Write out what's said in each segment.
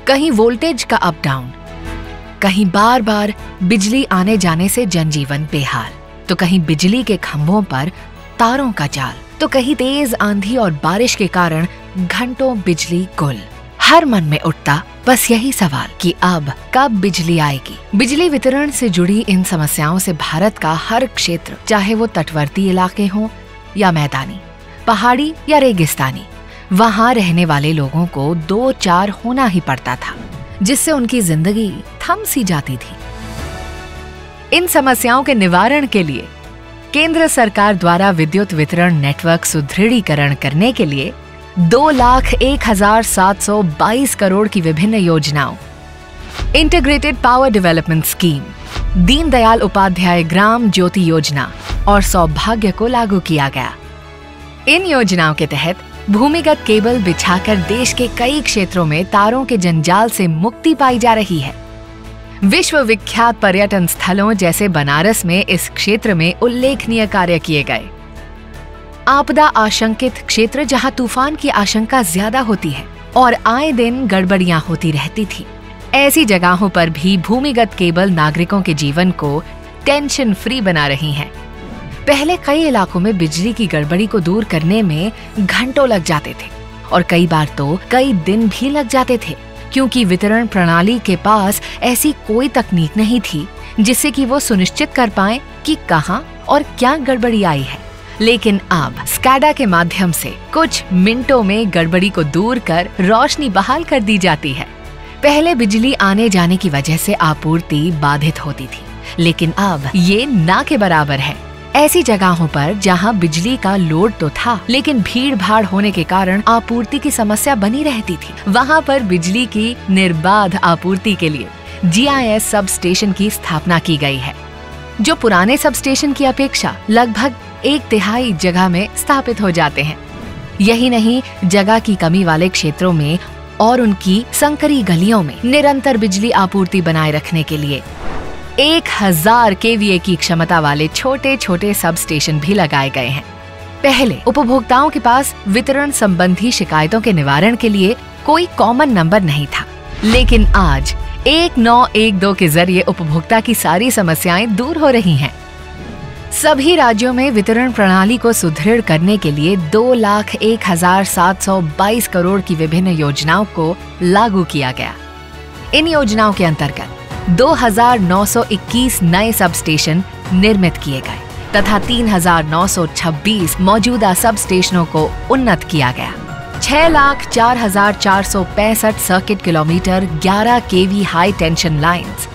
कहीं वोल्टेज का up down, कहीं बार बार बिजली आने जाने से जनजीवन बेहाल, तो कहीं बिजली के खंभों पर तारों का जाल, तो कहीं तेज आंधी और बारिश के कारण घंटों बिजली गुल। हर मन में उठता बस यही सवाल कि अब कब बिजली आएगी। बिजली वितरण से जुड़ी इन समस्याओं से भारत का हर क्षेत्र, चाहे वो तटवर्ती इलाके हों या मैदानी, पहाड़ी या रेगिस्तानी, वहाँ रहने वाले लोगों को 2-4 होना ही पड़ता था, जिससे उनकी जिंदगी थम सी जाती थी। इन समस्याओं के निवारण के लिए केंद्र सरकार द्वारा विद्युत वितरण नेटवर्क सुदृढ़ीकरण करने के लिए 2,01,722 करोड़ की विभिन्न योजनाओं, integrated power development scheme, Deendayal Upadhyaya Gram Jyoti Yojana और सौभाग्य को लागू किया गया। इन योजनाओं के तहत भूमिगत केबल बिछाकर देश के कई क्षेत्रों में तारों के जंजाल से मुक्ति पाई जा रही है। विश्व विख्यात पर्यटन स्थलों जैसे बनारस में इस क्षेत्र में उल्लेखनीय कार्य किए गए। आपदा आशंकित क्षेत्र जहां तूफान की आशंका ज्यादा होती है और आए दिन गड़बड़ियां होती रहती थी, ऐसी जगहों पर भी भूमिगत केबल नागरिकों के जीवन को टेंशन फ्री बना रही हैं। पहले कई इलाकों में बिजली की गड़बड़ी को दूर करने में घंटों लग जाते थे और कई बार तो कई दिन भी लग जाते थे, क्योंकि वितरण प्रणाली के पास ऐसी कोई तकनीक नहीं थी जिससे कि वो सुनिश्चित कर पाएं कि कहां और क्या गड़बड़ी आई है। लेकिन अब स्कैडा के माध्यम से कुछ मिनटों में गड़बड़ी को दूर कर रोशनी बहाल कर दी जाती है। पहले बिजली आने जाने की वजह से आपूर्ति बाधित होती थी, लेकिन अब ये ना के बराबर है। ऐसी जगहों पर जहां बिजली का लोड तो था, लेकिन भीड़ भाड़ होने के कारण आपूर्ति की समस्या बनी रहती थी, वहां पर बिजली की निर्बाध आपूर्ति के लिए GIS सब स्टेशन की स्थापना की गई है, जो पुराने सब स्टेशन की अपेक्षा लगभग 1/3 जगह में स्थापित हो जाते हैं। यही नहीं, जगह की कमी वाले क्षेत्रों में और उनकी संकरी गलियों में निरंतर बिजली आपूर्ति बनाए रखने के लिए 1000 kVA की क्षमता वाले छोटे छोटे सब स्टेशन भी लगाए गए हैं। पहले उपभोक्ताओं के पास वितरण संबंधी शिकायतों के निवारण के लिए कोई कॉमन नंबर नहीं था, लेकिन आज 1912 के जरिए उपभोक्ता की सारी समस्याएं दूर हो रही हैं। सभी राज्यों में वितरण प्रणाली को सुदृढ़ करने के लिए 2,01,722 करोड़ की विभिन्न योजनाओं को लागू किया गया। इन योजनाओं के अंतर्गत 2,921 नए सब स्टेशन निर्मित किए गए तथा 3,926 मौजूदा सब स्टेशनों को उन्नत किया गया। 6,04,465 circuit kilometre 11 kV high tension lines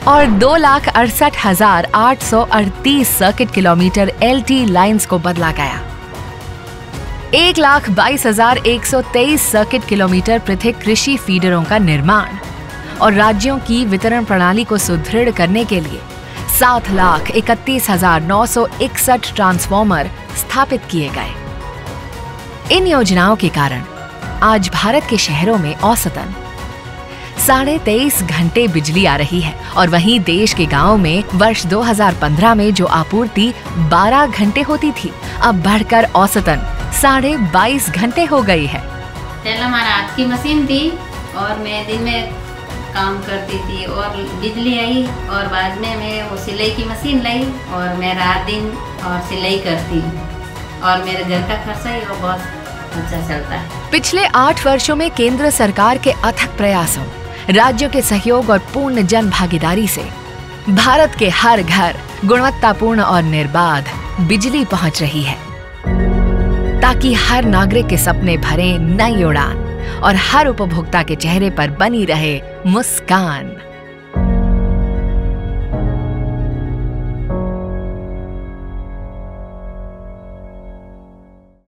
और 2,68,838 सर्किट किलोमीटर LT लाइंस को बदला गया। 1,22,123 सर्किट किलोमीटर पृथक कृषि फीडरों का निर्माण और राज्यों की वितरण प्रणाली को सुदृढ़ करने के लिए 7,31,961 ट्रांसफार्मर स्थापित किए गए। इन योजनाओं के कारण आज भारत के शहरों में औसतन 23.5 घंटे बिजली आ रही है और वहीं देश के गांवों में वर्ष 2015 में जो आपूर्ति 12 घंटे होती थी, अब बढ़कर औसतन 22.5 घंटे हो गई है। पहले हमारा हाथ की मशीन थी और मैं दिन में काम करती थी और बिजली आई और बाद में मैं वो सिलाई की मशीन लाई और मैं रात दिन और सिलाई करती हूँ और मेरे घर का खर्चा ही वो बहुत अच्छा चलता है। पिछले 8 वर्षों में केंद्र सरकार के अथक प्रयासों, राज्यों के सहयोग और पूर्ण जन भागीदारी से भारत के हर घर गुणवत्तापूर्ण और निर्बाध बिजली पहुंच रही है, ताकि हर नागरिक के सपने भरे नई उड़ान और हर उपभोक्ता के चेहरे पर बनी रहे मुस्कान।